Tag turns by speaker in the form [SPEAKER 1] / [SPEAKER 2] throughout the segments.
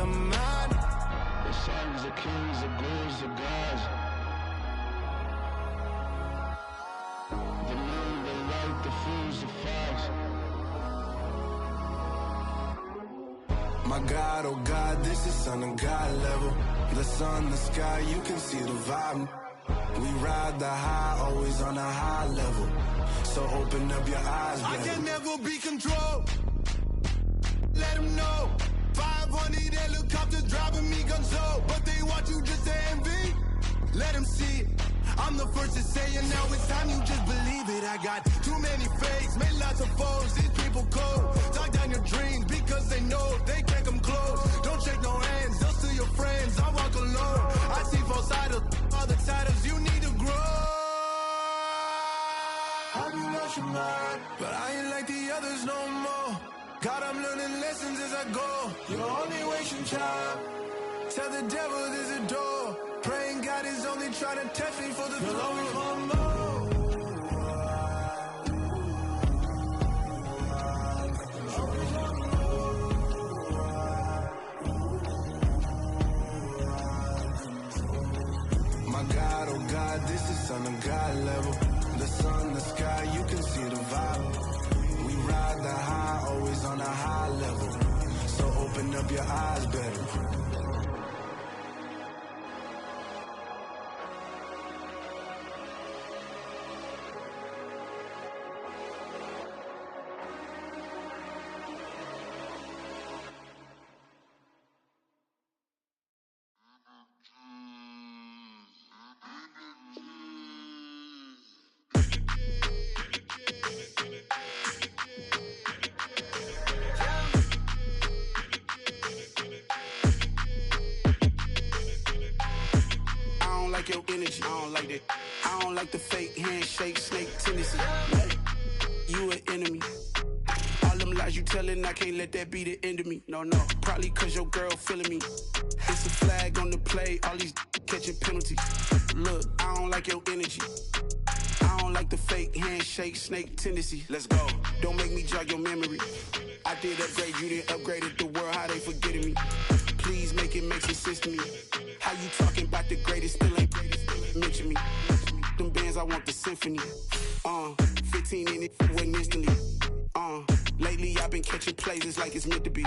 [SPEAKER 1] the man.
[SPEAKER 2] The sons of kings, the ghouls, the gods. The moon, the light, the fools, the fogs.
[SPEAKER 1] My God, oh God, this is Son of God level. The sun, the sky, you can see the vibe. We ride the high, always on a high level. So open up your eyes, baby. I can never be controlled. Let them know. 500 helicopters driving me gunso, but they want you just to envy. Let them see it. I'm the first to say it, now it's time you just believe it. I got too many fakes, made lots of foes. These people cold. Talk down your dreams because they know they can't come close. Don't shake no hands, they'll steal your friends. I walk alone. I see false idols, other titles. You need to grow. Have you lost your mind? But I ain't like the others no more. God, I'm learning lessons as I go. You're only wasting time. Tell the devil there's a door. Praying God is only trying to test me for the throne. You'll always want more. My God, oh God, this is Son of God level. The sun, the sky, you can see the vibe. We ride the high, always on a high level. So open up your eyes, better. Your energy, I don't like that. I don't like the fake handshake, snake tendency. You an enemy. All them lies you telling, I can't let that be the end of me. No, probably cause your girl feeling me. It's a flag on the play, all these catching penalties. Look, I don't like your energy. I don't like the fake handshake, snake tendency. Let's go. Don't make me jog your memory. I did upgrade, you didn't upgrade it. The world, how they forgetting me. Please make it make some sense to me. How you talking about the greatest, still ain't mention me. Them bands, I want the symphony. 15 in it, wasn't instantly. Lately I've been catching plays, it's like it's meant to be.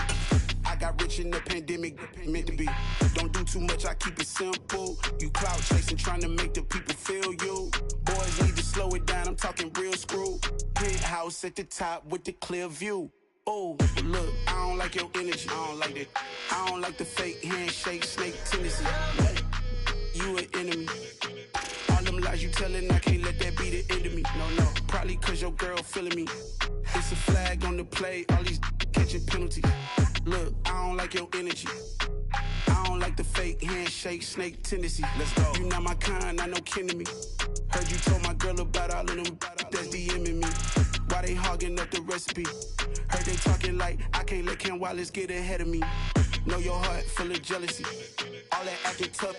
[SPEAKER 1] I got rich in the pandemic, meant to be. Don't do too much, I keep it simple. You clout chasing, trying to make the people feel you. Boys need to slow it down, I'm talking real screw. Penthouse at the top with the clear view. Oh, look, I don't like your energy, I don't like that. I don't like the fake handshake, snake tendency. You an enemy. All them lies you telling, I can't let that be the end of me. No, probably cause your girl feeling me. It's a flag on the play, all these catching penalties. Look, I don't like your energy. I don't like the fake handshake, snake tendency. Let's go. You not my kind, I know kin to me. Heard you told my girl about all of them that's DMing me. Why they hogging up the recipe? Heard they talking like I can't let Ken Wallace get ahead of me. Know your heart full of jealousy. All that acting tough,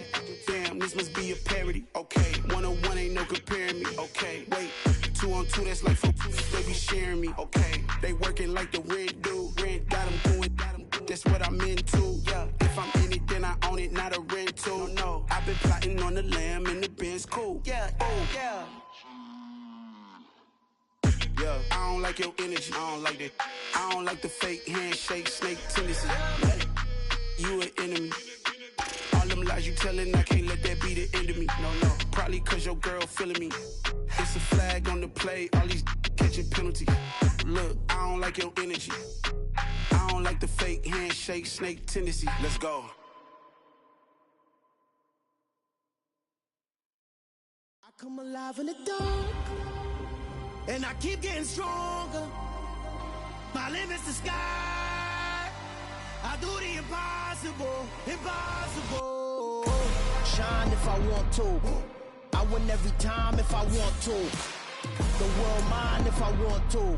[SPEAKER 1] damn, this must be a parody. Okay, 1-on-1 ain't no comparing me. Okay, wait, 2-on-2, that's like 4 they be sharing me. Okay, they working like the rent do. Rent got them going, that's what I'm into. Yeah, if I'm in it, then I own it, not a rental. No, I've been plotting on the lamb and the Benz cool. Yeah, oh, yeah. Yeah, I don't like your energy, I don't like that. I don't like the fake handshake, snake tendency. You an enemy. All them lies you telling, I can't let that be the end of me. No, probably cause your girl feeling me. It's a flag on the play, all these catching penalties. Look, I don't like your energy. I don't like the fake handshake, snake tendency. Let's go.
[SPEAKER 3] I come alive in the dark, and I keep getting stronger. My limit's the sky. I do the impossible, impossible. Shine if I want to. I win every time if I want to. The world mine if I want to.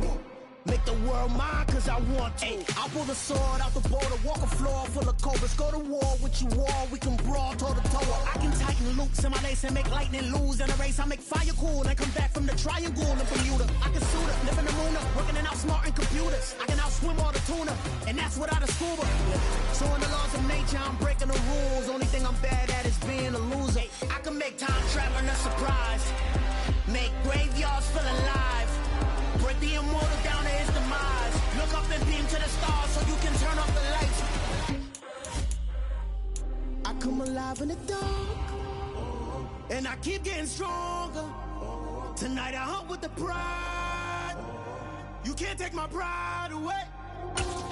[SPEAKER 3] Make the world mine 'cause cause I want to. I pull the sword out the border, walk a floor full of cobras. Go to war with you all, we can brawl toe to toe. I can tighten loops in my lace and make lightning lose in a race. I make fire cool and come back from the triangle in Bermuda. I can suit her, live in the moon, working and outsmarting computers. I can outswim all the tuna, and that's without a scuba. So in the laws of nature, I'm breaking the rules. Only thing I'm bad at is being a loser. I can make time traveling a surprise. Make graveyards feel alive. Break the immortal down to his demise. Look up and beam to the stars so you can turn off the lights. I come alive in the dark, and I keep getting stronger. Tonight I hunt with the pride. You can't take my pride away.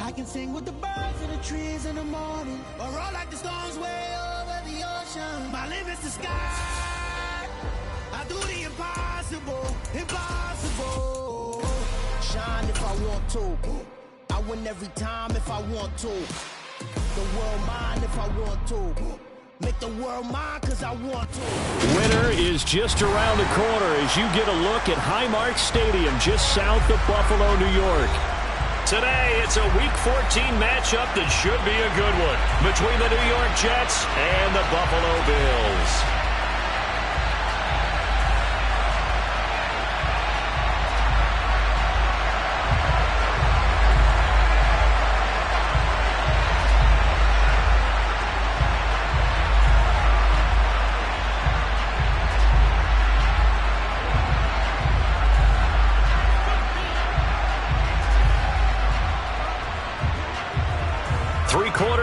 [SPEAKER 3] I can sing with the birds and the trees in the morning, or roll like the storms way over the ocean. My limit's the sky. I do the impossible, impossible. Shine if I want to. I win every time if I want to. The world mine if I want to. Make the world mine cause I want to.
[SPEAKER 4] Winter is just around the corner as you get a look at Highmark Stadium just south of Buffalo, New York. Today, it's a Week 14 matchup that should be a good one between the New York Jets and the Buffalo Bills.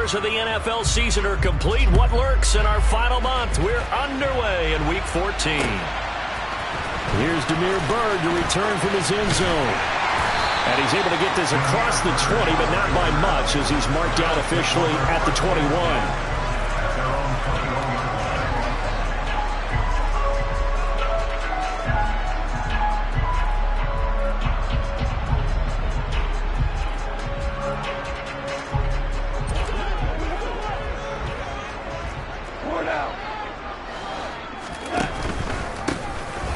[SPEAKER 4] Of the NFL season are complete. What lurks in our final month? We're underway in Week 14. Here's Demir Bird to return from his end zone. And he's able to get this across the 20, but not by much as he's marked out officially at the 21.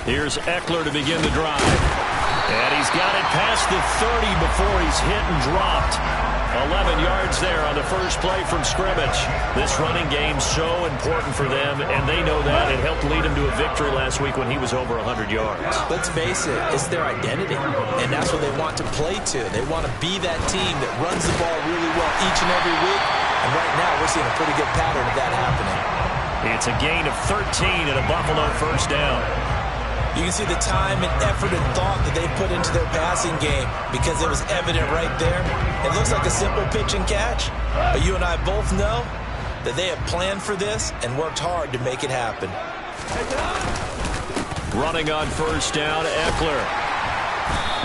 [SPEAKER 4] Here's Eckler to begin the drive. And he's got it past the 30 before he's hit and dropped. 11 yards there on the first play from scrimmage. This running game's so important for them, and they know that. It helped lead him to a victory last week when he was over 100 yards.
[SPEAKER 5] Let's face it, it's their identity, and that's what they want to play to. They want to be that team that runs the ball really well each and every week, and right now we're seeing a pretty good pattern of that happening.
[SPEAKER 4] It's a gain of 13 and a Buffalo first down.
[SPEAKER 5] You can see the time and effort and thought that they put into their passing game because it was evident right there. It looks like a simple pitch and catch, but you and I both know that they have planned for this and worked hard to make it happen.
[SPEAKER 4] Running on first down, Eckler.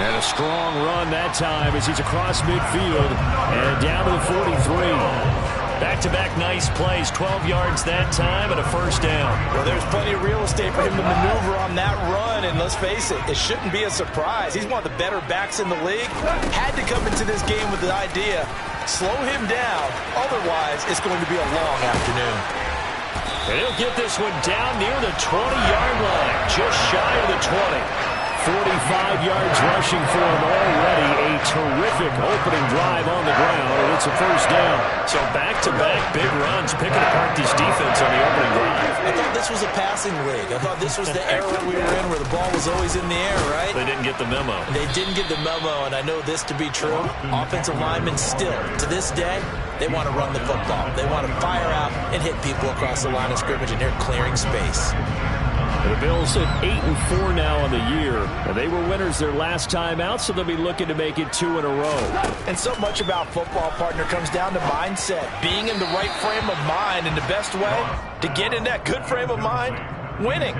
[SPEAKER 4] And a strong run that time as he's across midfield and down to the 43. Back-to-back nice plays, 12 yards that time and a first down.
[SPEAKER 5] Well, there's plenty of real estate for him to maneuver on that run, and let's face it, it shouldn't be a surprise. He's one of the better backs in the league. Had to come into this game with the idea, slow him down, otherwise it's going to be a long afternoon.
[SPEAKER 4] And he'll get this one down near the 20-yard line, just shy of the 20. 45 yards rushing for him already. A terrific opening drive on the ground, and it's a first down. So back-to-back big runs, picking apart this defense on the opening drive.
[SPEAKER 5] I thought this was a passing league. I thought this was the era we were in where the ball was always in the air, right?
[SPEAKER 4] They didn't get the memo.
[SPEAKER 5] They didn't get the memo, and I know this to be true. Offensive linemen still, to this day, they want to run the football. They want to fire out and hit people across the line of scrimmage, and they're clearing space.
[SPEAKER 4] The Bills at 8-4 now on the year. And they were winners their last time out, so they'll be looking to make it 2 in a row.
[SPEAKER 5] And so much about football, partner, comes down to mindset. Being in the right frame of mind, and the best way to get in that good frame of mind, winning.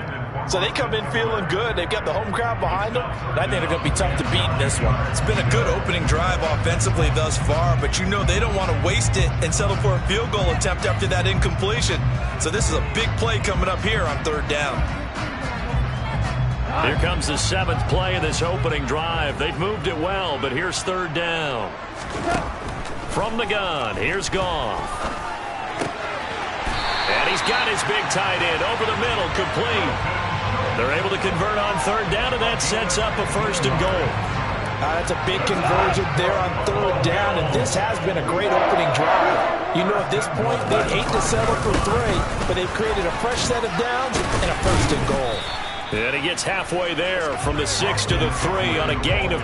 [SPEAKER 5] So they come in feeling good. They've got the home crowd behind them. And I think they're going to be tough to beat in this one. It's been a good opening drive offensively thus far, but you know they don't want to waste it and settle for a field goal attempt after that incompletion. So this is a big play coming up here on third down.
[SPEAKER 4] Here comes the 7th play of this opening drive. They've moved it well, but here's third down. From the gun, here's Goff. And he's got his big tight end over the middle, complete. They're able to convert on third down, and that sets up a 1st and goal.
[SPEAKER 5] That's a big conversion there on third down, and this has been a great opening drive. You know, at this point, they'd hate to settle for 3, but they've created a fresh set of downs and a first and goal.
[SPEAKER 4] And he gets halfway there from the 6 to the 3 on a gain of...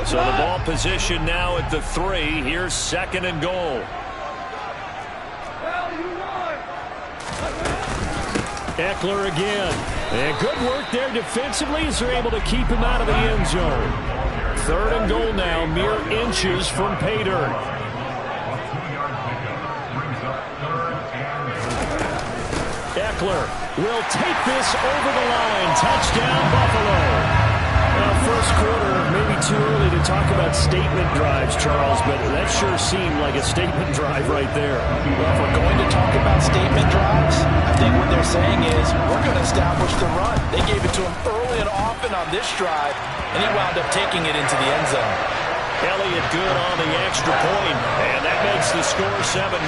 [SPEAKER 4] So the ball position now at the 3. Here's 2nd and goal. Eckler again. And good work there defensively as they're able to keep him out of the end zone. 3rd and goal now, mere inches from pay dirt. Eckler will take this over the line. Touchdown, Buffalo. First quarter, maybe too early to talk about statement drives, Charles, but that sure seemed like a statement drive right there.
[SPEAKER 5] Well, if we're going to talk about statement drives, I think what they're saying is we're going to establish the run. They gave it to him early and often on this drive, and he wound up taking it into the end zone.
[SPEAKER 4] Elliott good on the extra point, and that makes the score 7-0.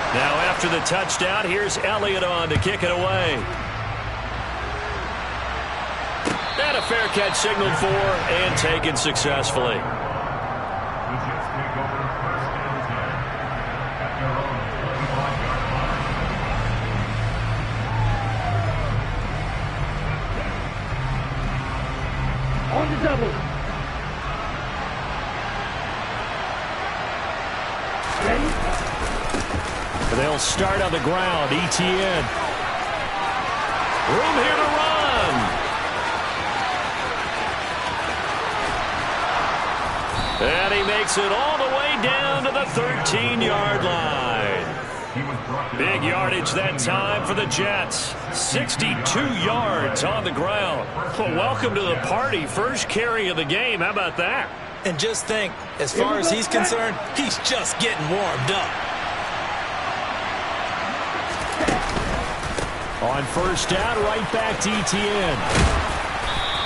[SPEAKER 4] Now after the touchdown, here's Elliott on to kick it away. And a fair catch signaled for and taken successfully.
[SPEAKER 2] On the double.
[SPEAKER 4] They'll start on the ground. ETN. Room here to run. And he makes it all the way down to the 13-yard line. Big yardage that time for the Jets. 62 yards on the ground. Well, welcome to the party. First carry of the game. How about that?
[SPEAKER 5] And just think, as far as he's concerned, he's just getting warmed up.
[SPEAKER 4] On first down, right back to ETN.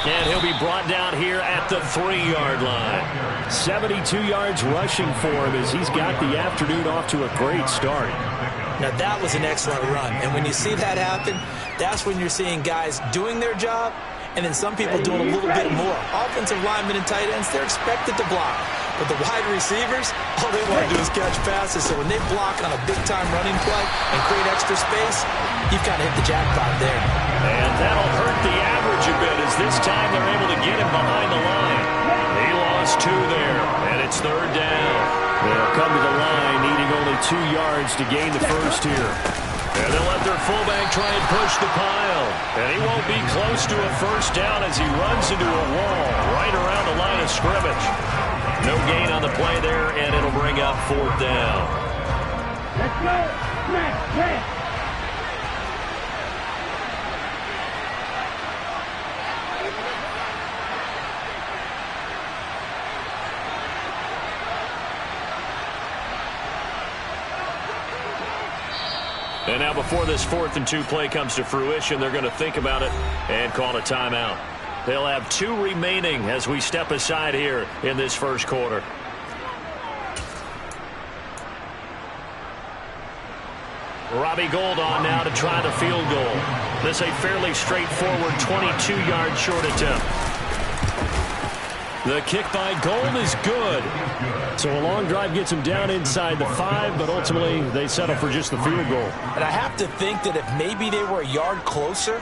[SPEAKER 4] And he'll be brought down here at the 3-yard line. 72 yards rushing for him as he's got the afternoon off to a great start.
[SPEAKER 5] Now that was an excellent run. And when you see that happen, that's when you're seeing guys doing their job and then some people doing a little bit more. Offensive linemen and tight ends, they're expected to block. But the wide receivers, all they want to do is catch passes. So when they block on a big-time running play and create extra space, you've kind of hit the jackpot there.
[SPEAKER 4] And that'll hurt the average a bit as this time they're able to get him behind the line. He lost 2 there, and it's 3rd down. They'll come to the line needing only 2 yards to gain the first here. And they'll let their fullback try and push the pile. And he won't be close to a first down as he runs into a wall right around the line of scrimmage. No gain on the play there, and it'll bring up 4th down.
[SPEAKER 2] Let's go. Smash, smash.
[SPEAKER 4] And now before this 4th and 2 play comes to fruition, they're going to think about it and call a timeout. They'll have 2 remaining as we step aside here in this first quarter. Robbie Gould on now to try the field goal. This a fairly straightforward 22-yard short attempt. The kick by Gould is good. So a long drive gets them down inside the 5, but ultimately they settle for just the field goal.
[SPEAKER 5] And I have to think that if maybe they were a yard closer,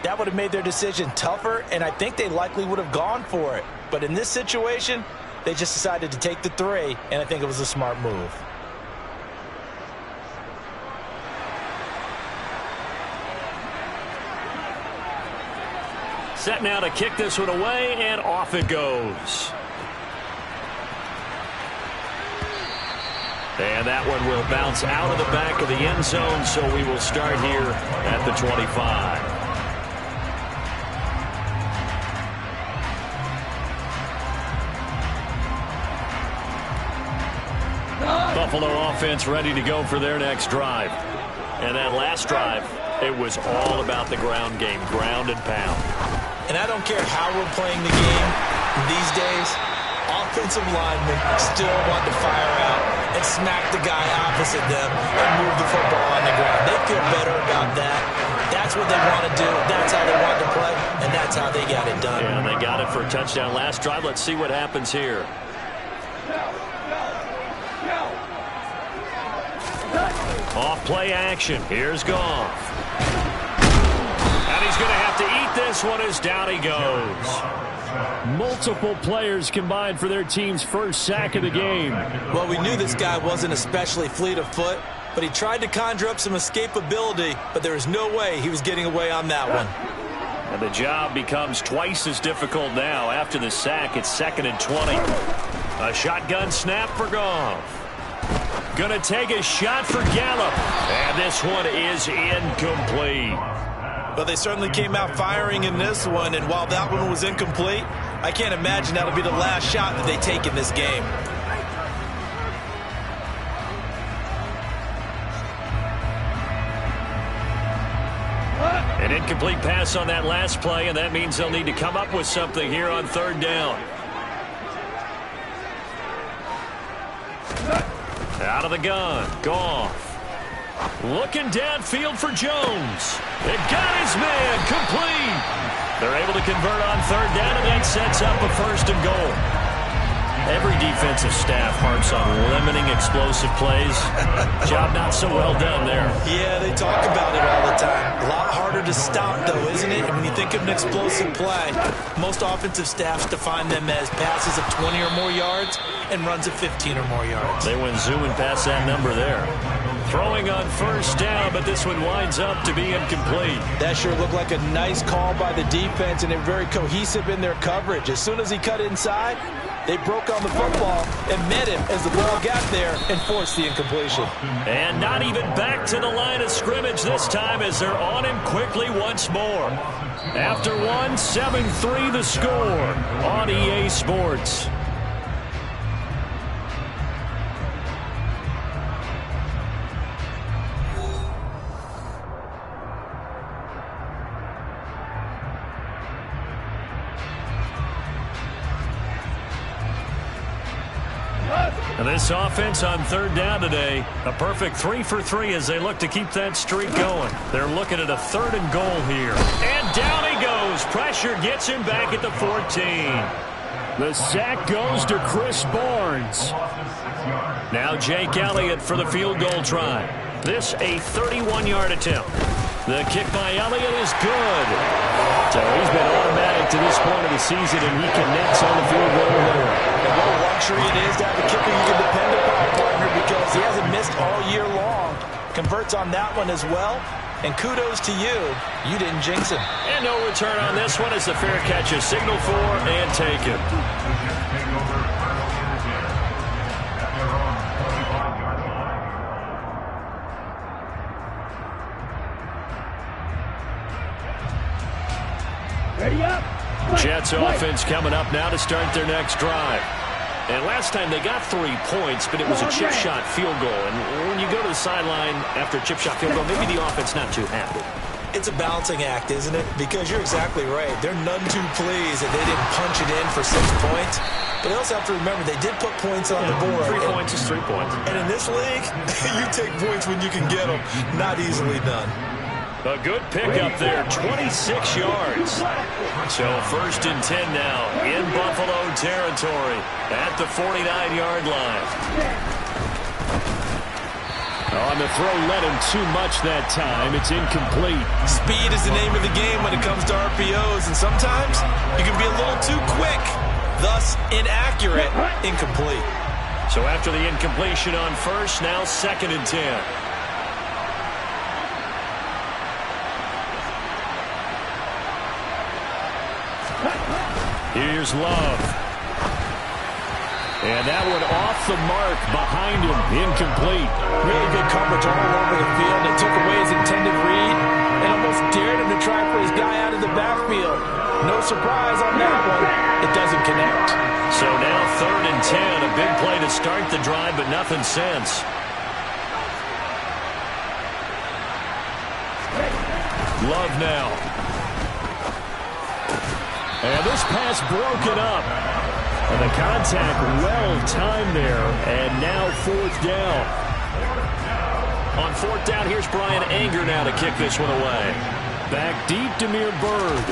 [SPEAKER 5] that would have made their decision tougher, and I think they likely would have gone for it. But in this situation, they just decided to take the 3, and I think it was a smart move.
[SPEAKER 4] Set now to kick this one away, and off it goes. And that one will bounce out of the back of the end zone, so we will start here at the 25. Buffalo offense ready to go for their next drive. And that last drive, it was all about the ground game, ground and pound.
[SPEAKER 5] And I don't care how we're playing the game these days, offensive linemen still want to fire out and smack the guy opposite them and move the football on the ground. They feel better about that. That's what they want to do. That's how they want to play, and that's how they got it done.
[SPEAKER 4] And they got it for a touchdown last drive. Let's see what happens here. Off play action. Here's Goff. And he's going to have to eat this one as down he goes. Multiple players combined for their team's first sack of the game.
[SPEAKER 5] Well, we knew this guy wasn't especially fleet of foot, but he tried to conjure up some escapability, but there was no way he was getting away on that one.
[SPEAKER 4] And the job becomes twice as difficult now. After the sack, it's 2nd and 20. A shotgun snap for Goff. Gonna take a shot for Gallup. And this one is incomplete.
[SPEAKER 5] But they certainly came out firing in this one, and while that one was incomplete, I can't imagine that'll be the last shot that they take in this game.
[SPEAKER 4] An incomplete pass on that last play, and that means they'll need to come up with something here on 3rd down. Out of the gun, Goff. Looking downfield for Jones. It got his man complete. They're able to convert on 3rd down, and that sets up a 1st and goal. Every defensive staff harps on limiting explosive plays. Job not so well done there.
[SPEAKER 5] Yeah, they talk about it all the time. A lot harder to stop, though, isn't it? And when you think of an explosive play, most offensive staffs define them as passes of 20 or more yards and runs of 15 or more yards.
[SPEAKER 4] They went zooming past that number there. Throwing on 1st down, but this one winds up to be incomplete.
[SPEAKER 5] That sure looked like a nice call by the defense, and they're very cohesive in their coverage. As soon as he cut inside, they broke on the football and met him as the ball got there and forced the incompletion.
[SPEAKER 4] And not even back to the line of scrimmage this time as they're on him quickly once more. After one, 7-3 the score on EA Sports. And this offense on 3rd down today, a perfect 3 for 3 as they look to keep that streak going. They're looking at a 3rd and goal here. And down he goes. Pressure gets him back at the 14. The sack goes to Chris Barnes. Now Jake Elliott for the field goal try. This a 31-yard attempt. The kick by Elliott is good. So he's been automatic to this point of the season, and he connects on the field goal there.
[SPEAKER 5] And what a luxury it is to have a kicker you can depend upon, partner, because he hasn't missed all year long. Converts on that one as well. And kudos to you. You didn't jinx him.
[SPEAKER 4] And no return on this one as the fair catch is signaled for and taken. Jets offense coming up now to start their next drive. And last time they got 3 points, but it was a chip shot field goal. And when you go to the sideline after a chip shot field goal, maybe the offense not too happy.
[SPEAKER 5] It's a balancing act, isn't it? Because you're exactly right. They're none too pleased that they didn't punch it in for 6 points. But they also have to remember they did put points on the board.
[SPEAKER 4] 3 points is 3 points.
[SPEAKER 5] And in this league, you take points when you can get them. Not easily done.
[SPEAKER 4] A good pickup there, 26 yards. So 1st and 10 now in Buffalo territory at the 49-yard line. On the throw, led him too much that time. It's incomplete.
[SPEAKER 5] Speed is the name of the game when it comes to RPOs, and sometimes you can be a little too quick, thus inaccurate, incomplete.
[SPEAKER 4] So after the incompletion on 1st, now 2nd and 10. Here's Love. And that one off the mark behind him. Incomplete.
[SPEAKER 5] Really good coverage all over the field. It took away his intended read and almost dared him to try for his guy out of the backfield. No surprise on that one. It doesn't connect.
[SPEAKER 4] So now 3rd and 10. A big play to start the drive, but nothing since. Love now. And this pass broken up. And the contact well-timed there. And now 4th down. On 4th down, here's Brian Anger now to kick this one away. Back deep, Damiere Byrd.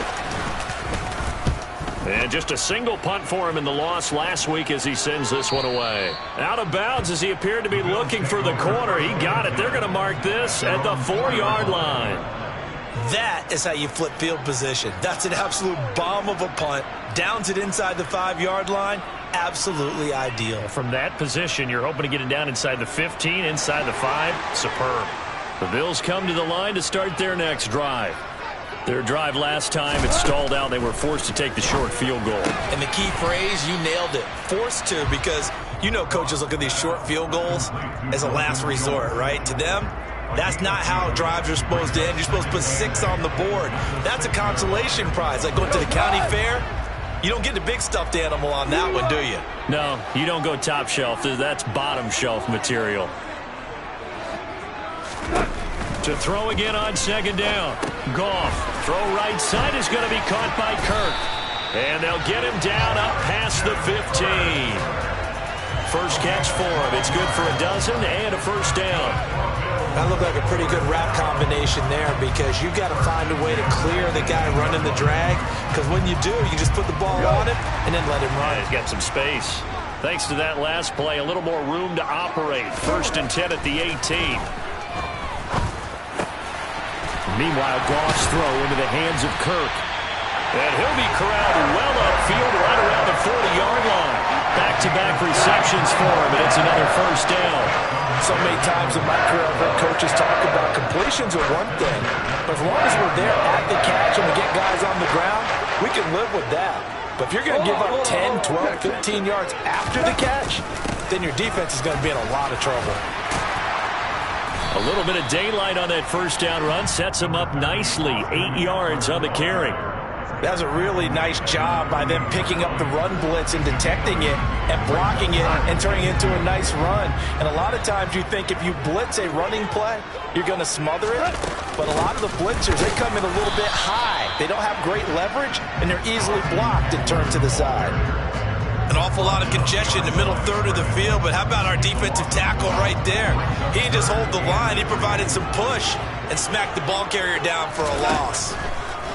[SPEAKER 4] And just a single punt for him in the loss last week as he sends this one away. Out of bounds as he appeared to be looking for the corner. He got it. They're going to mark this at the 4-yard line.
[SPEAKER 5] That is how you flip field position. That's an absolute bomb of a punt. Downs it inside the 5-yard line. Absolutely ideal.
[SPEAKER 4] From that position, you're hoping to get it down inside the 15, inside the 5. Superb. The Bills come to the line to start their next drive. Their drive last time, it stalled out. They were forced to take the short field goal.
[SPEAKER 5] And the key phrase, you nailed it. Forced to, because you know coaches look at these short field goals as a last resort, right? To them, that's not how drives are supposed to end. You're supposed to put 6 on the board. That's a consolation prize. Like going to the county fair, you don't get the big stuffed animal on that one, do you?
[SPEAKER 4] No, you don't go top shelf. That's bottom shelf material. To throw again on 2nd down. Goff. Throw right side is going to be caught by Kirk. And they'll get him down up past the 15. First catch for him. It's good for a dozen and a 1st down.
[SPEAKER 5] That looked like a pretty good route combination there because you've got to find a way to clear the guy running the drag, because when you do, you just put the ball on him and then let him run.
[SPEAKER 4] Yeah, he's got some space. Thanks to that last play, a little more room to operate. 1st and 10 at the 18. Meanwhile, Goff's throw into the hands of Kirk. And he'll be corralled well upfield right around the 40-yard line. Back-to-back receptions for him, and it's another 1st down.
[SPEAKER 5] So many times in my career, I've heard coaches talk about completions are one thing, but as long as we're there at the catch and we get guys on the ground, we can live with that. But if you're going to give up 10, 12, 15 yards after the catch, then your defense is going to be in a lot of trouble.
[SPEAKER 4] A little bit of daylight on that 1st down run sets him up nicely. 8 yards on the carry.
[SPEAKER 5] That was a really nice job by them picking up the run blitz and detecting it and blocking it and turning it into a nice run. And a lot of times you think if you blitz a running play, you're going to smother it. But a lot of the blitzers, they come in a little bit high. They don't have great leverage, and they're easily blocked and turned to the side. An awful lot of congestion in the middle third of the field, but how about our defensive tackle right there? He didn't just hold the line. He provided some push and smacked the ball carrier down for a loss.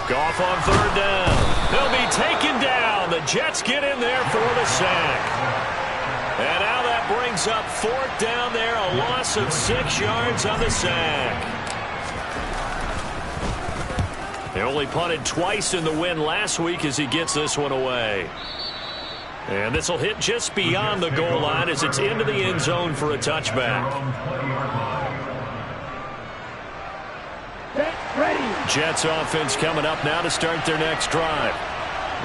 [SPEAKER 4] Goff on 3rd down. He'll be taken down. The Jets get in there for the sack. And now that brings up 4th down there. A loss of 6 yards on the sack. They only punted twice in the win last week as he gets this one away. And this will hit just beyond the goal line as it's into the end zone for a touchback. Jets offense coming up now to start their next drive.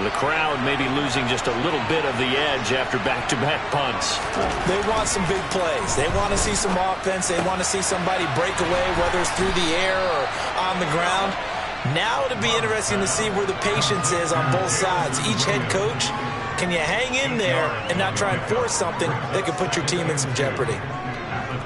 [SPEAKER 4] The crowd may be losing just a little bit of the edge after back-to-back punts.
[SPEAKER 5] They want some big plays. They want to see some offense. They want to see somebody break away, whether it's through the air or on the ground. Now it'll be interesting to see where the patience is on both sides. Each head coach, can you hang in there and not try and force something that could put your team in some jeopardy?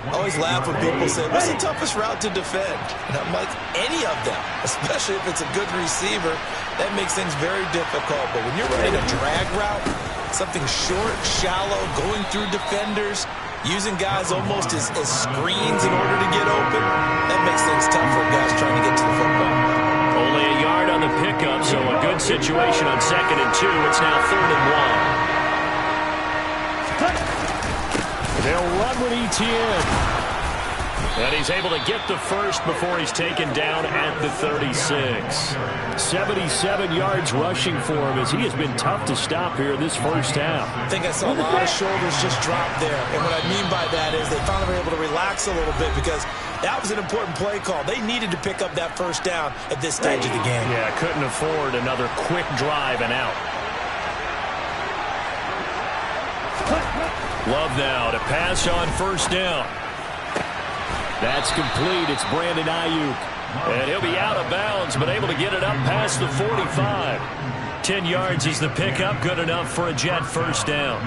[SPEAKER 5] I always laugh when people say, what's the toughest route to defend? And I'm like, any of them, especially if it's a good receiver. That makes things very difficult. But when you're running a drag route, something short, shallow, going through defenders, using guys almost as screens in order to get open. That makes things tough for guys trying to get to the football.
[SPEAKER 4] Only a yard on the pickup, so a good situation on 2nd and 2. It's now 3rd and 1. They'll run with ETN. And he's able to get the first before he's taken down at the 36. 77 yards rushing for him as he has been tough to stop here in this first half.
[SPEAKER 5] I think I saw a lot of shoulders just drop there. And what I mean by that is they finally were able to relax a little bit because that was an important play call. They needed to pick up that first down at this stage of the game.
[SPEAKER 4] Yeah, couldn't afford another quick drive and out. Love now to pass on first down. That's complete. It's Brandon Ayuk. And he'll be out of bounds, but able to get it up past the 45. 10 yards is the pickup. Good enough for a Jet first down.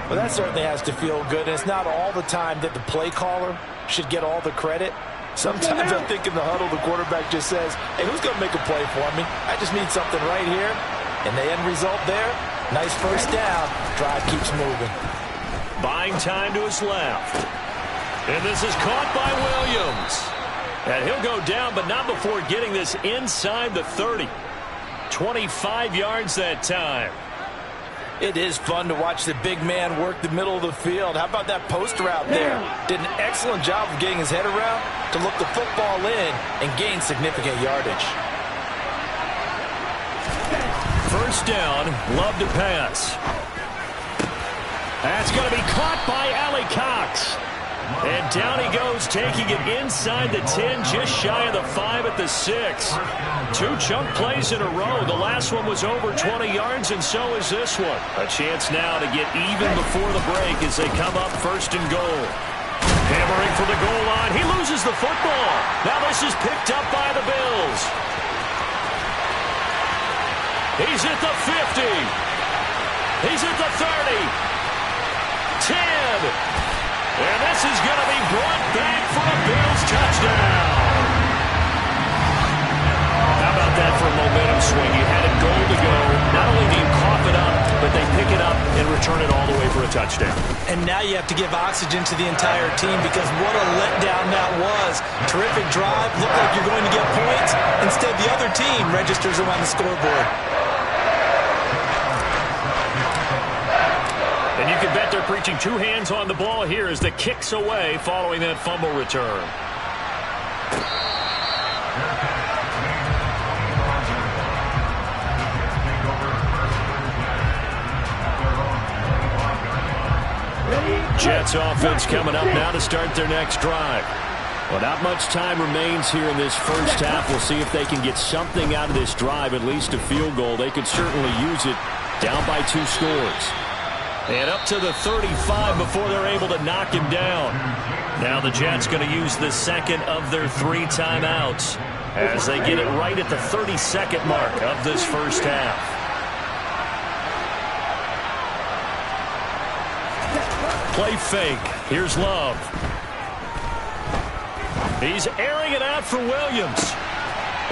[SPEAKER 5] Well, that certainly has to feel good. And it's not all the time that the play caller should get all the credit. Sometimes I think in the huddle, the quarterback just says, hey, who's going to make a play for me? I just need something right here. And the end result there, nice first down. Drive keeps moving.
[SPEAKER 4] Buying time to his left. And this is caught by Williams. And he'll go down, but not before getting this inside the 30. 25 yards that time.
[SPEAKER 5] It is fun to watch the big man work the middle of the field. How about that post route there? Did an excellent job of getting his head around to look the football in and gain significant yardage.
[SPEAKER 4] First down, Love to pass. That's going to be caught by Allie Cox. And down he goes, taking it inside the 10, just shy of the 5 at the 6. 2 chunk plays in a row. The last one was over 20 yards, and so is this one. A chance now to get even before the break as they come up 1st and goal. Hammering for the goal line. He loses the football. Now this is picked up by the Bills. He's at the 50. He's at the 30. 10. And this is going to be brought back for a Bills touchdown. How about that for a momentum swing? You had a goal to go. Not only do you cough it up, but they pick it up and return it all the way for a touchdown.
[SPEAKER 5] And now you have to give oxygen to the entire team because what a letdown that was. Terrific drive. Looked like you're going to get points. Instead, the other team registers them on the scoreboard.
[SPEAKER 4] And you can bet they're preaching 2 hands on the ball here as the kick's away following that fumble return. Jets offense coming up now to start their next drive. Well, not much time remains here in this first half. We'll see if they can get something out of this drive, at least a field goal. They could certainly use it down by 2 scores. And up to the 35 before they're able to knock him down. Now the Jets going to use the second of their 3 timeouts as they get it right at the 32nd mark of this first half. Play fake. Here's Love. He's airing it out for Williams.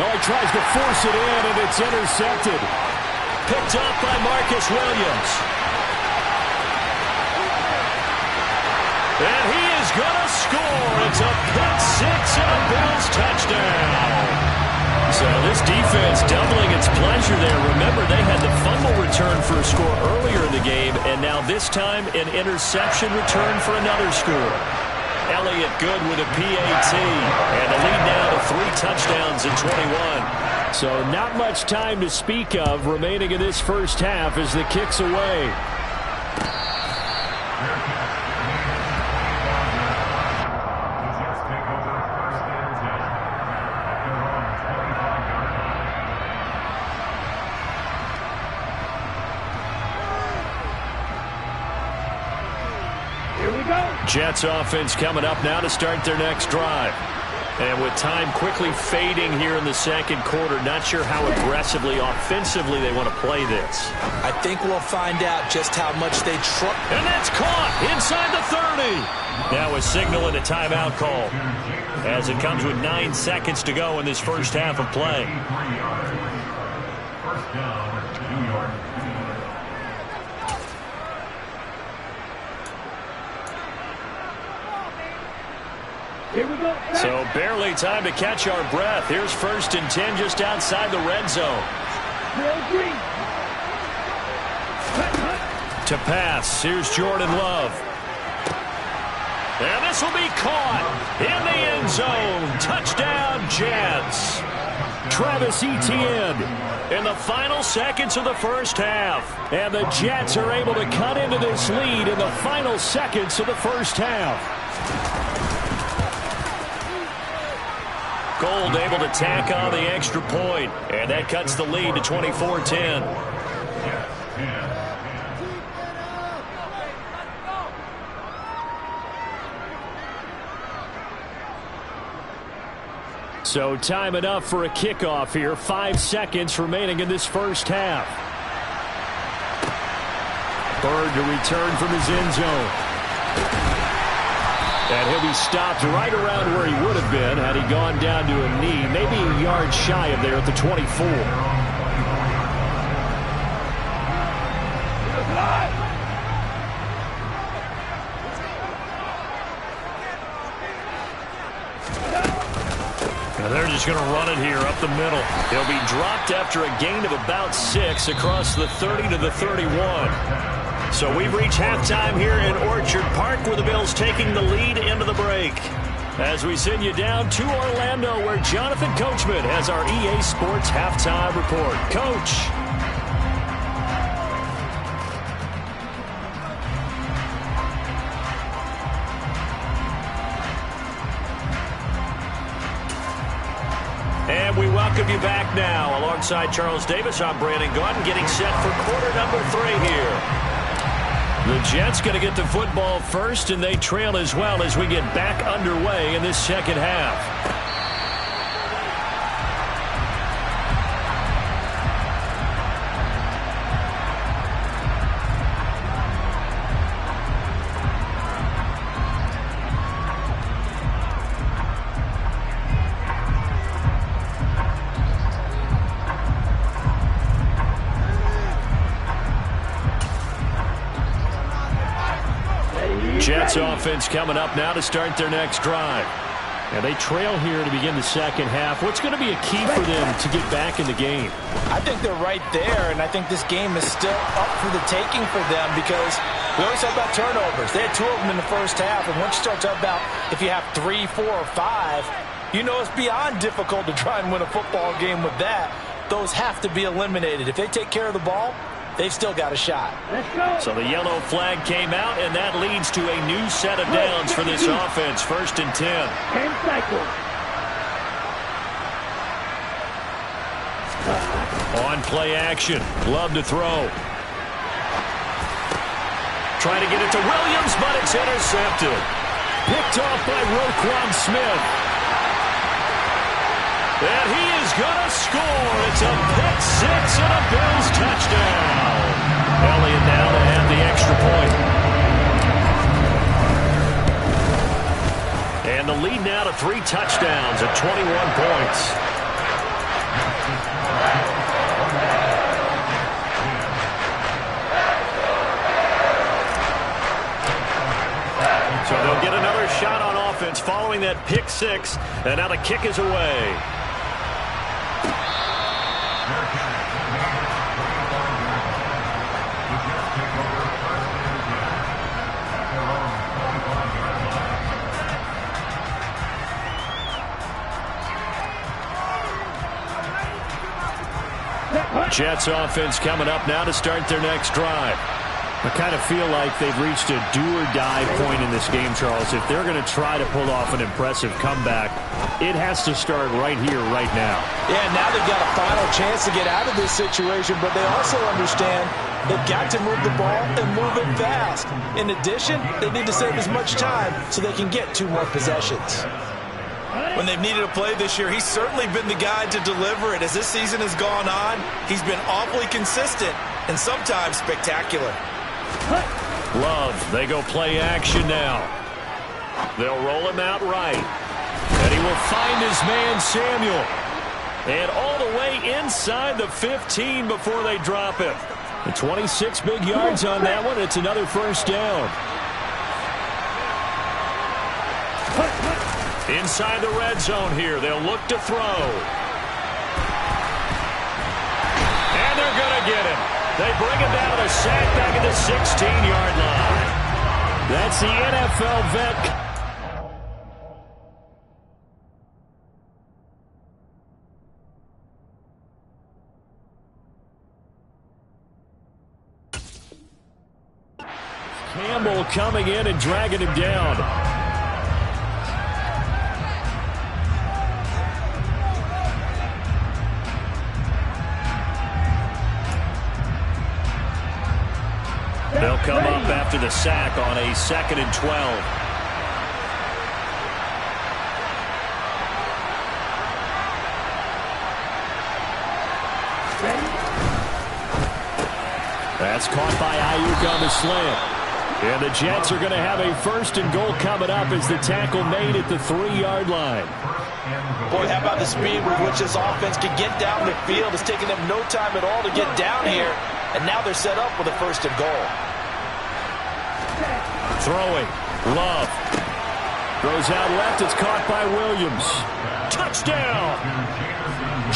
[SPEAKER 6] Oh, he tries to force it in, and it's intercepted.
[SPEAKER 4] Picked up by Marcus Williams. And he is going to score. It's a pick-6 and a Bills touchdown. So this defense doubling its pleasure there. Remember, they had the fumble return for a score earlier in the game, and now this time an interception return for another score. Elliott good with a PAT, and the lead now to 3 touchdowns in 21.
[SPEAKER 6] So not much time to speak of remaining in this first half as the kick's away.
[SPEAKER 4] Jets offense coming up now to start their next drive. And with time quickly fading here in the second quarter, not sure how aggressively, offensively they want to play this.
[SPEAKER 5] I think we'll find out just how much they try.
[SPEAKER 4] And that's caught inside the 30. Now a signal and a timeout call as it comes with 9 seconds to go in this first half of play.
[SPEAKER 7] First down, New York.
[SPEAKER 6] So barely time to catch our breath. Here's 1st and 10 just outside the red zone. To pass, here's Jordan Love. And this will be caught in the end zone. Touchdown, Jets. Travis Etienne in the final seconds of the first half. And the Jets are able to cut into this lead in the final seconds of the first half. Gold able to tack on the extra point. And that cuts the lead to 24-10. So time enough for a kickoff here. 5 seconds remaining in this first half. Bird to return from his end zone. And he'll be stopped right around where he would have been had he gone down to a knee, maybe a yard shy of there at the 24. They're just going to run it here up the middle. He'll be dropped after a gain of about 6 across the 30 to the 31. So we've reached halftime here in Orchard Park, where the Bills taking the lead into the break. As we send you down to Orlando, where Jonathan Coachman has our EA Sports halftime report. Coach. And we welcome you back now. Alongside Charles Davis, I'm Brandon Gaudin, getting set for quarter number 3 here. The Jets going to get the football first, and they trail as well as we get back underway in this second half. Jets offense coming up now to start their next drive. And they trail here to begin the second half. What's going to be a key for them to get back in the game?
[SPEAKER 5] I think they're right there, and I think this game is still up for the taking for them because we always talk about turnovers. They had 2 of them in the first half, and once you start talking about if you have 3, 4, or 5, you know it's beyond difficult to try and win a football game with that. Those have to be eliminated. If they take care of the ball, they've still got a shot.
[SPEAKER 6] So the yellow flag came out, and that leads to a new set of downs for this offense. 1st and 10.
[SPEAKER 2] 10 cycles.
[SPEAKER 6] On play action. Love to throw. Trying to get it to Williams, but it's intercepted. Picked off by Roquan Smith. And he is going to score. It's a pick 6 and a Bills touchdown. Elliott now to have the extra point. And the lead now to 3 touchdowns at 21 points. So they'll get another shot on offense following that pick 6. And now the kick is away. Jets offense coming up now to start their next drive. I kind of feel like they've reached a do-or-die point in this game, Charles. If they're going to try to pull off an impressive comeback, it has to start right here, right now.
[SPEAKER 5] Yeah, now they've got a final chance to get out of this situation, but they also understand they've got to move the ball and move it fast. In addition, they need to save as much time so they can get 2 more possessions. When they've needed a play this year, he's certainly been the guy to deliver it. As this season has gone on, he's been awfully consistent and sometimes spectacular.
[SPEAKER 6] Love, they go play action now. They'll roll him out right. And he will find his man Samuel. And all the way inside the 15 before they drop it. The 26 big yards on that one. It's another first down. Inside the red zone here. They'll look to throw. And they're going to get him. They bring him down a sack back at the 16-yard line. That's the NFL vet. Campbell coming in and dragging him down. They'll come up after the sack on a 2nd and 12. That's caught by Ayuk on the slant. And the Jets are going to have a 1st and goal coming up as the tackle made at the 3-yard line.
[SPEAKER 5] Boy, how about the speed with which this offense can get down the field? It's taking them no time at all to get down here. And now they're set up with a 1st and goal.
[SPEAKER 6] Throwing. Love. Goes out left. It's caught by Williams. Touchdown!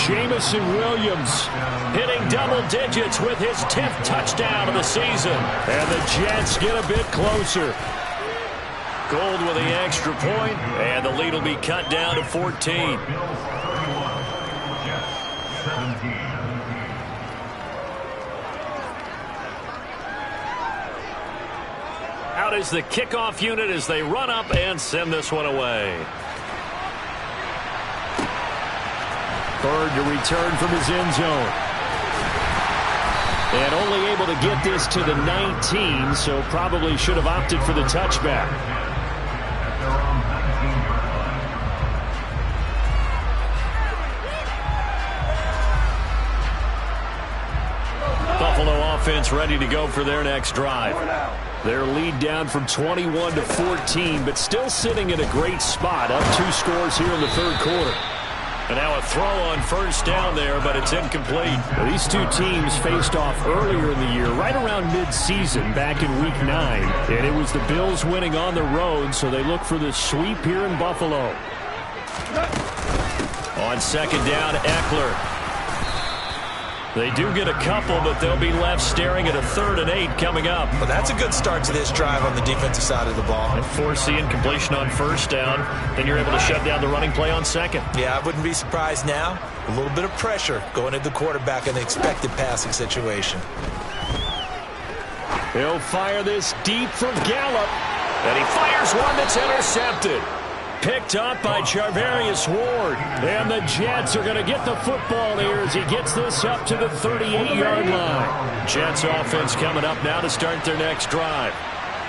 [SPEAKER 6] Jamison Williams hitting double digits with his 10th touchdown of the season. And the Jets get a bit closer. Gold with the extra point, and the lead will be cut down to 14. Out is the kickoff unit as they run up and send this one away. Bird to return from his end zone. And only able to get this to the 19, so probably should have opted for the touchback. Buffalo offense ready to go for their next drive. Their lead down from 21 to 14, but still sitting in a great spot, up 2 scores here in the 3rd quarter. And now a throw on 1st down there, but it's incomplete. Well, these two teams faced off earlier in the year, right around mid-season, back in Week 9. And it was the Bills winning on the road, so they look for the sweep here in Buffalo. On 2nd down, Eckler. They do get a couple, but they'll be left staring at a 3rd and 8 coming up.
[SPEAKER 5] Well, that's a good start to this drive on the defensive side of the ball.
[SPEAKER 6] And force the incompletion on 1st down. Then you're able to shut down the running play on 2nd.
[SPEAKER 5] Yeah, I wouldn't be surprised now. A little bit of pressure going at the quarterback in the expected passing situation.
[SPEAKER 6] He'll fire this deep from Gallup. And he fires one that's intercepted. Picked up by Charvarius Ward. And the Jets are going to get the football here as he gets this up to the 38-yard line. Jets offense coming up now to start their next drive.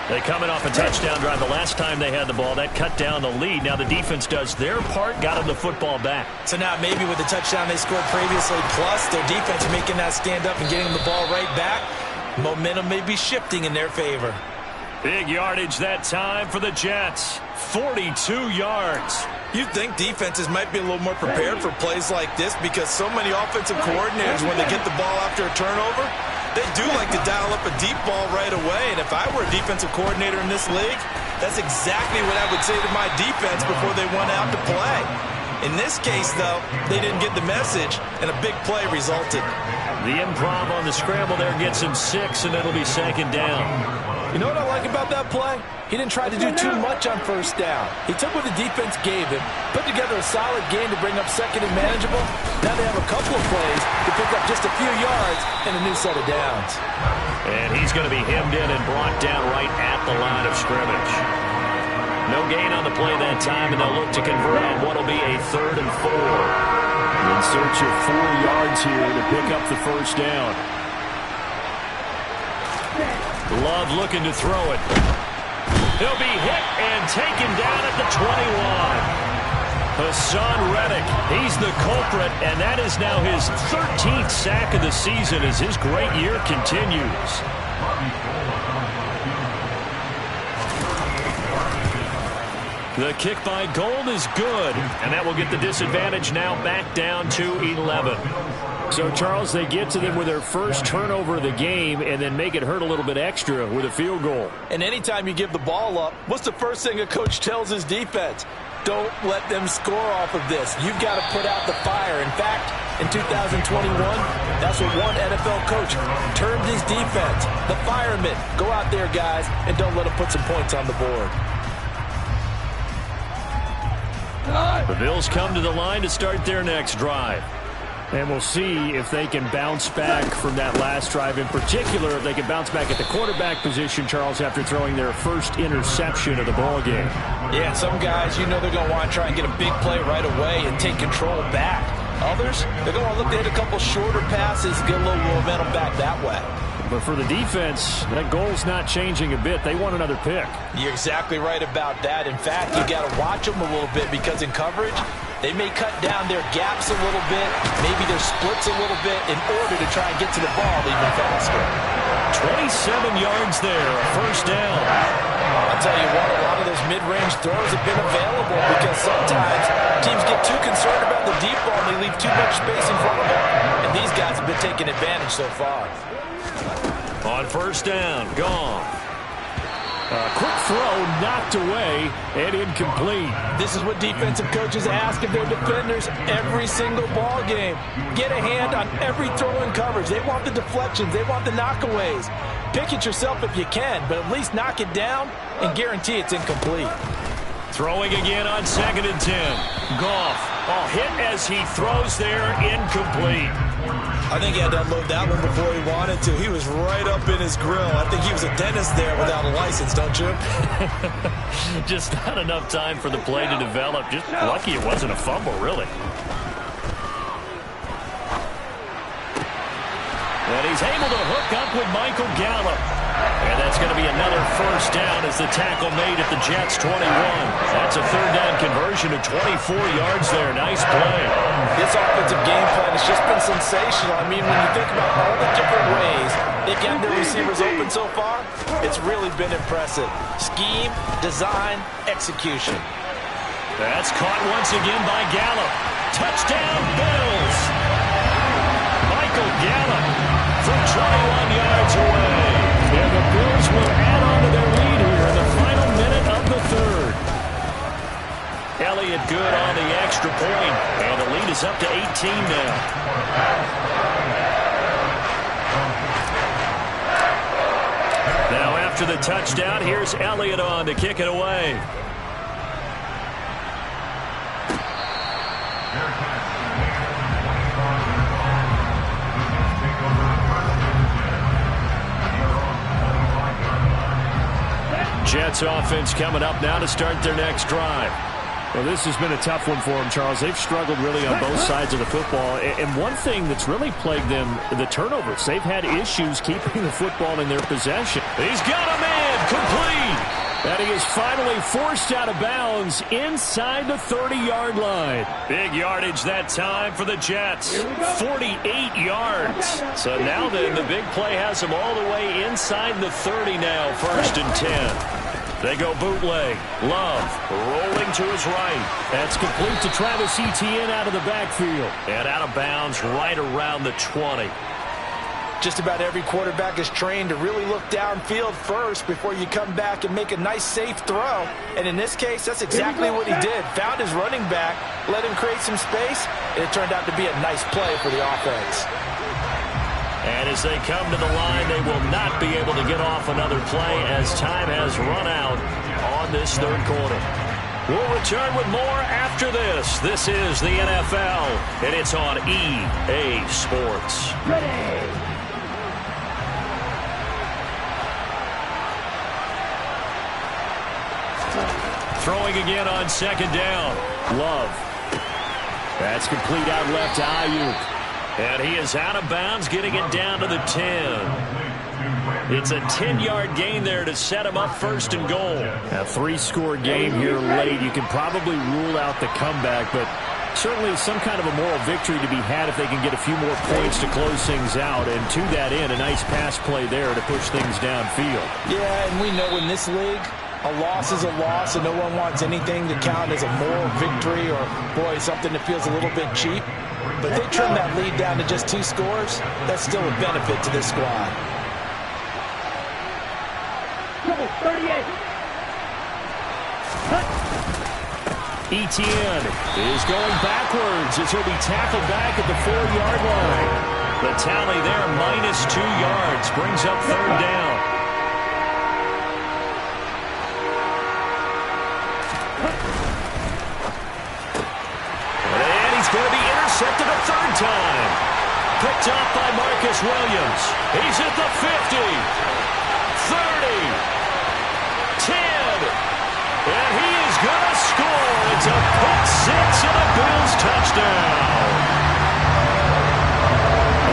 [SPEAKER 6] They coming off a touchdown drive the last time they had the ball. That cut down the lead. Now the defense does their part, got them the football back.
[SPEAKER 5] So now maybe with the touchdown they scored previously, plus their defense making that stand up and getting the ball right back, momentum may be shifting in their favor.
[SPEAKER 6] Big yardage that time for the Jets. 42 yards.
[SPEAKER 5] You'd think defenses might be a little more prepared for plays like this because so many offensive coordinators, when they get the ball after a turnover, they do like to dial up a deep ball right away. And if I were a defensive coordinator in this league, that's exactly what I would say to my defense before they went out to play. In this case, though, they didn't get the message, and a big play resulted.
[SPEAKER 6] The improv on the scramble there gets him 6, and it'll be 2nd down.
[SPEAKER 5] You know what I like about that play? He didn't try to do too much on 1st down. He took what the defense gave him, put together a solid game to bring up 2nd and manageable. Now they have a couple of plays to pick up just a few yards and a new set of downs.
[SPEAKER 6] And he's going to be hemmed in and brought down right at the line of scrimmage. No gain on the play that time, and they'll look to convert on what will be a 3rd and 4. In search of 4 yards here to pick up the 1st down. Love looking to throw it. He'll be hit and taken down at the 21. Hassan Reddick, he's the culprit, and that is now his 13th sack of the season as his great year continues. The kick by Gold is good, and that will get the disadvantage now back down to 11. So, Charles, they get to them with their first turnover of the game and then make it hurt a little bit extra with a field goal.
[SPEAKER 5] And anytime you give the ball up, what's the first thing a coach tells his defense? Don't let them score off of this. You've got to put out the fire. In fact, in 2021, that's what one NFL coach termed his defense. The firemen. Go out there, guys, and don't let them put some points on the board.
[SPEAKER 6] The Bills come to the line to start their next drive. And we'll see if they can bounce back from that last drive. In particular, if they can bounce back at the quarterback position, Charles, after throwing their first interception of the ballgame.
[SPEAKER 5] Yeah, and some guys, you know they're going to want to try and get a big play right away and take control back. Others, they're going to look to hit a couple shorter passes, get a little momentum back that way.
[SPEAKER 6] But for the defense, that goal's not changing a bit. They want another pick.
[SPEAKER 5] You're exactly right about that. In fact, you got to watch them a little bit because in coverage, they may cut down their gaps a little bit, maybe their splits a little bit in order to try and get to the ball even faster.
[SPEAKER 6] 27 yards there, a first down.
[SPEAKER 5] I'll tell you what, a lot of those mid-range throws have been available because sometimes teams get too concerned about the deep ball and they leave too much space in front of them. And these guys have been taking advantage so far.
[SPEAKER 6] On first down, gone. A quick throw knocked away and incomplete.
[SPEAKER 5] This is what defensive coaches ask of their defenders every single ball game. Get a hand on every throw in coverage. They want the deflections. They want the knockaways. Pick it yourself if you can, but at least knock it down and guarantee it's incomplete.
[SPEAKER 6] Throwing again on 2nd and 10. Goff, hit as he throws there, incomplete.
[SPEAKER 5] I think he had to unload that one before he wanted to. He was right up in his grill. I think he was a dentist there without a license, don't you?
[SPEAKER 6] Just not enough time for the play to develop. Just lucky it wasn't a fumble, really. And he's able to hook up with Michael Gallup. And that's going to be another first down as the tackle made at the Jets' 21. That's a third down conversion of 24 yards there. Nice play.
[SPEAKER 5] This offensive game plan has just been sensational. I mean, when you think about all the different ways they've gotten their receivers open so far, it's really been impressive. Scheme, design, execution.
[SPEAKER 6] That's caught once again by Gallup. Touchdown, Bills. Michael Gallup from 21 yards away. And the Bills will add on to their lead here in the final minute of the third. Elliott good on the extra point, and the lead is up to 18 now. Now after the touchdown, here's Elliott on to kick it away. Jets offense coming up now to start their next drive. Well, this has been a tough one for them, Charles. They've struggled really on both sides of the football. And one thing that's really plagued them, the turnovers. They've had issues keeping the football in their possession. He's got a man complete. And he is finally forced out of bounds inside the 30-yard line. Big yardage that time for the Jets. 48 yards. So now then, the big play has him all the way inside the 30 now, 1st and 10. They go bootleg. Love rolling to his right. That's complete to Travis Etienne out of the backfield. And out of bounds right around the 20.
[SPEAKER 5] Just about every quarterback is trained to really look downfield first before you come back and make a nice, safe throw. And in this case, that's exactly what he did. Found his running back, let him create some space, and it turned out to be a nice play for the offense.
[SPEAKER 6] And as they come to the line, they will not be able to get off another play as time has run out on this third quarter. We'll return with more after this. This is the NFL, and it's on EA Sports.
[SPEAKER 2] Ready.
[SPEAKER 6] Throwing again on 2nd down. Love. That's complete out left to Ayuk. And he is out of bounds, getting it down to the 10. It's a 10-yard gain there to set him up 1st and goal. A 3-score game here late. You can probably rule out the comeback, but certainly some kind of a moral victory to be had if they can get a few more points to close things out. And to that end, a nice pass play there to push things downfield.
[SPEAKER 5] Yeah, and we know in this league, a loss is a loss, and no one wants anything to count as a moral victory or, boy, something that feels a little bit cheap. But they trim that lead down to just 2 scores. That's still a benefit to this squad.
[SPEAKER 2] Number 38.
[SPEAKER 6] Etienne is going backwards as he'll be tackled back at the 4-yard line. The tally there, -2 yards, brings up third down. And he's going to be intercepted a third time. Picked up by Marcus Williams. He's at the 50, 30, 10, and he is going to score. It's a pick six and a Bills touchdown.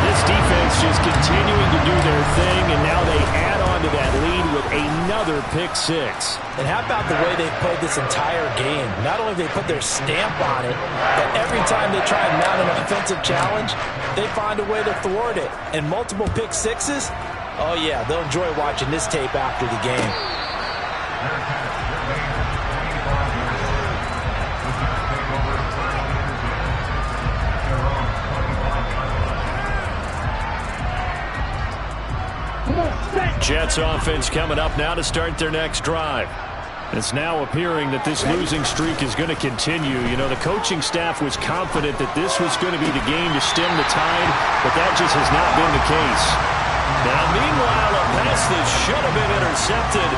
[SPEAKER 6] This defense just continuing to do their thing, and now they add on to that lead with another pick six.
[SPEAKER 5] And how about the way they've played this entire game? Not only have they put their stamp on it, but every time they try and mount an offensive challenge, they find a way to thwart it. And multiple pick sixes, oh yeah, they'll enjoy watching this tape after the game.
[SPEAKER 6] Jets offense coming up now to start their next drive. It's now appearing that this losing streak is going to continue. You know, the coaching staff was confident that this was going to be the game to stem the tide, but that just has not been the case. Now, meanwhile, a pass that should have been intercepted,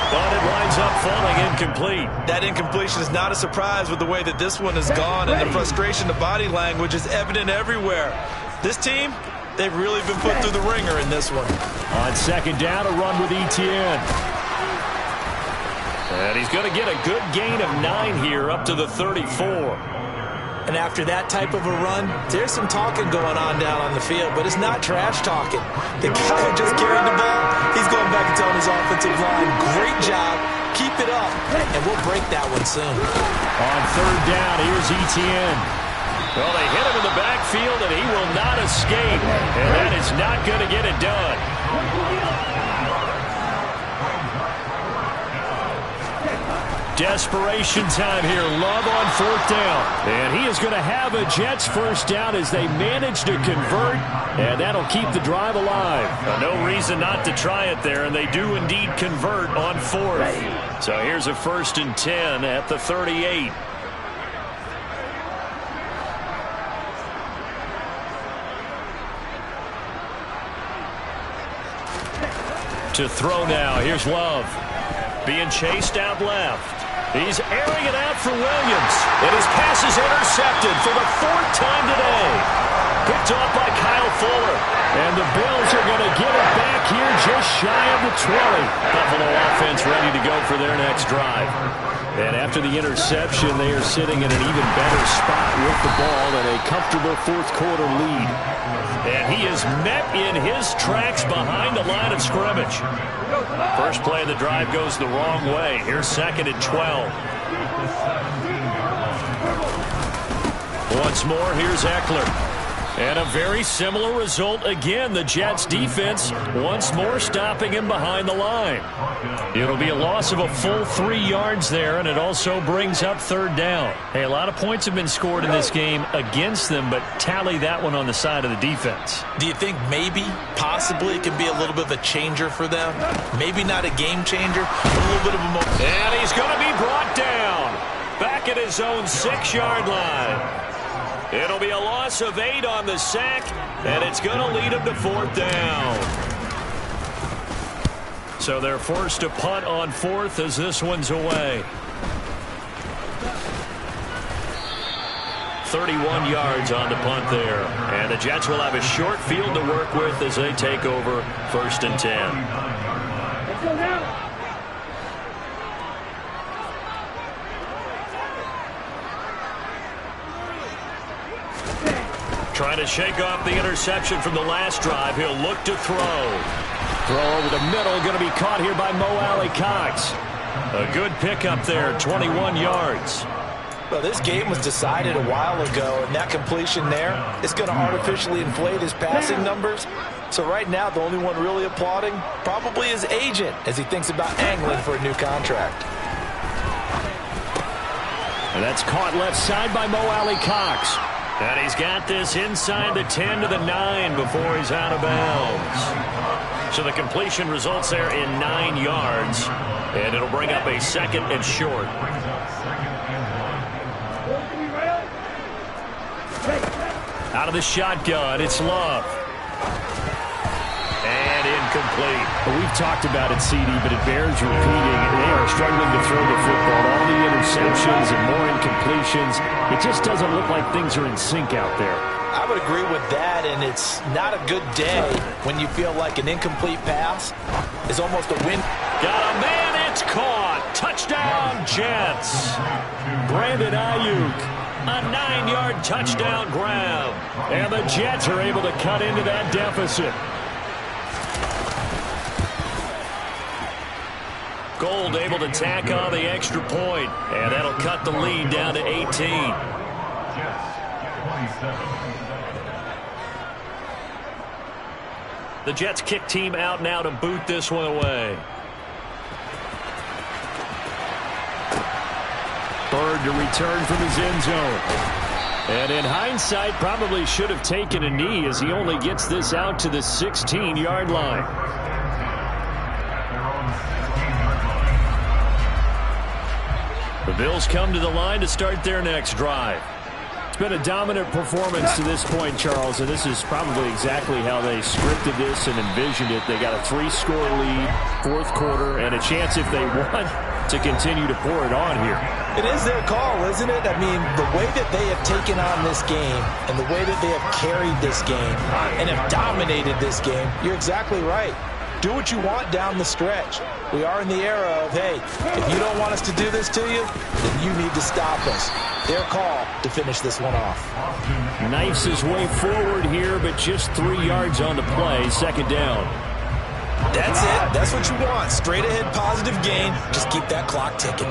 [SPEAKER 6] but it winds up falling incomplete.
[SPEAKER 5] That incompletion is not a surprise with the way that this one has gone, and the frustration, the body language is evident everywhere. This team, they've really been put through the ringer in this one.
[SPEAKER 6] On second down, a run with Etienne. And he's going to get a good gain of 9 here, up to the 34.
[SPEAKER 5] And after that type of a run, there's some talking going on down on the field, but it's not trash talking. The guy who just carried the ball, he's going back and telling his offensive line, great job, keep it up, and we'll break that one soon.
[SPEAKER 6] On third down, here's Etienne. Well, they hit him in the backfield, and he will not escape. And that is not going to get it done. Desperation time here. Love on fourth down. And he is going to have a Jets first down as they manage to convert. And that'll keep the drive alive. No reason not to try it there, and they do indeed convert on fourth. So here's a 1st and 10 at the 38. To throw now. Here's Love. Being chased out left. He's airing it out for Williams. And his pass is intercepted for the 4th time today. Picked off by Kyle Fuller. And the Bills are going to get it back here just shy of the 20. Buffalo offense ready to go for their next drive. And after the interception, they are sitting in an even better spot with the ball and a comfortable 4th quarter lead. And he is met in his tracks behind the line of scrimmage. First play of the drive goes the wrong way. Here's 2nd and 12. Once more, here's Eckler. And a very similar result again. The Jets defense once more stopping him behind the line. It'll be a loss of a full 3 yards there, and it also brings up third down. Hey, a lot of points have been scored in this game against them, but tally that one on the side of the defense.
[SPEAKER 5] Do you think maybe, possibly, it could be a little bit of a changer for them? Maybe not a game changer, but a little bit of a moment.
[SPEAKER 6] And he's going to be brought down back at his own 6-yard line. It'll be a loss of 8 on the sack, and it's going to lead him to 4th down. So they're forced to punt on 4th as this one's away. 31 yards on the punt there. And the Jets will have a short field to work with as they take over 1st and 10.
[SPEAKER 2] Let's go now.
[SPEAKER 6] Trying to shake off the interception from the last drive. He'll look to throw. Throw over the middle. Going to be caught here by Mo Alley-Cox. A good pickup there, 21 yards.
[SPEAKER 5] Well, this game was decided a while ago, and that completion there is going to artificially inflate his passing numbers. So right now, the only one really applauding probably his agent as he thinks about angling for a new contract.
[SPEAKER 6] And that's caught left side by Mo Alley-Cox. And he's got this inside the 10 to the 9 before he's out of bounds. So the completion results there in 9 yards. And it'll bring up a 2nd and short. Out of the shotgun, it's Love. And incomplete.
[SPEAKER 4] Well, we've talked about it, CD, but it bears repeating. They are struggling to throw the football. All the interceptions and more incompletions. It just doesn't look like things are in sync out there.
[SPEAKER 5] I would agree with that, and it's not a good day when you feel like an incomplete pass is almost a win.
[SPEAKER 6] Got a man, it's caught. Touchdown, Jets. Brandon Ayuk, a 9-yard touchdown grab. And the Jets are able to cut into that deficit. Gold able to tack on the extra point, and that'll cut the lead down to 18. The Jets kick team out now to boot this one away. Bird to return from his end zone. And in hindsight, probably should have taken a knee as he only gets this out to the 16-yard line. The Bills come to the line to start their next drive. It's been a dominant performance to this point, Charles, and this is probably exactly how they scripted this and envisioned it. They got a 3-score lead, fourth quarter, and a chance if they want to continue to pour it on here.
[SPEAKER 5] It is their call, isn't it? I mean, the way that they have taken on this game and the way that they have carried this game and have dominated this game, you're exactly right. Do what you want down the stretch. We are in the era of, hey, if you don't want us to do this to you, then you need to stop us. Their call to finish this one off.
[SPEAKER 6] Knifes his way forward here, but just 3 yards on the play. Second down.
[SPEAKER 5] That's it. That's what you want. Straight ahead, positive gain. Just keep that clock ticking.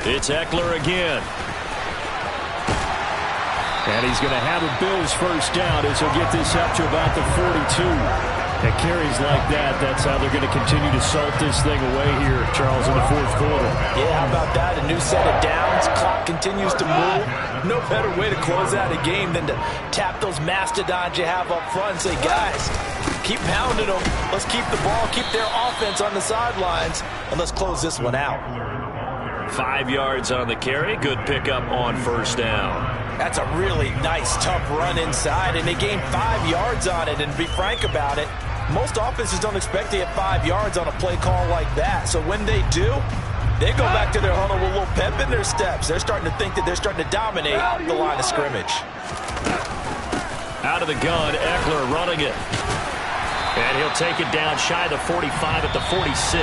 [SPEAKER 6] It's Eckler again. And he's going to have a Bills first down as he'll get this up to about the 42. At carries like that, that's how they're going to continue to salt this thing away here, Charles, in the fourth quarter.
[SPEAKER 5] Yeah, how about that? A new set of downs. Clock continues to move. No better way to close out a game than to tap those mastodons you have up front and say, guys, keep pounding them. Let's keep the ball, keep their offense on the sidelines, and let's close this one out.
[SPEAKER 6] 5 yards on the carry. Good pickup on first down.
[SPEAKER 5] That's a really nice, tough run inside, and they gained 5 yards on it. And to be frank about it, most offenses don't expect to get 5 yards on a play call like that. So when they do, they go back to their huddle with a little pep in their steps. They're starting to think that they're starting to dominate the line of scrimmage.
[SPEAKER 6] Out of the gun, Eckler running it. And he'll take it down shy of the 45 at the 46.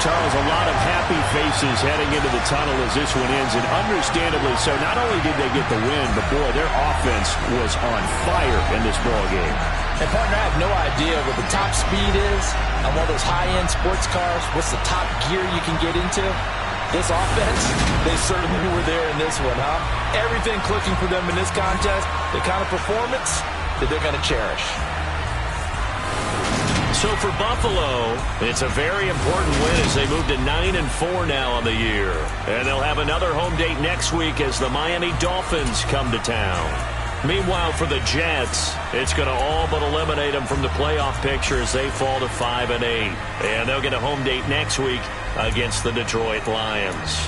[SPEAKER 6] Charles, a lot of happy faces heading into the tunnel as this one ends, and understandably so. Not only did they get the win, but, boy, their offense was on fire in this ball game.
[SPEAKER 5] And, partner, I have no idea what the top speed is on one of those high-end sports cars. What's the top gear you can get into? This offense, they certainly were there in this one, huh? Everything clicking for them in this contest, the kind of performance that they're going to cherish.
[SPEAKER 6] So for Buffalo, it's a very important win as they move to 9-4 now on the year. And they'll have another home date next week as the Miami Dolphins come to town. Meanwhile, for the Jets, it's going to all but eliminate them from the playoff picture as they fall to 5-8. And they'll get a home date next week against the Detroit Lions.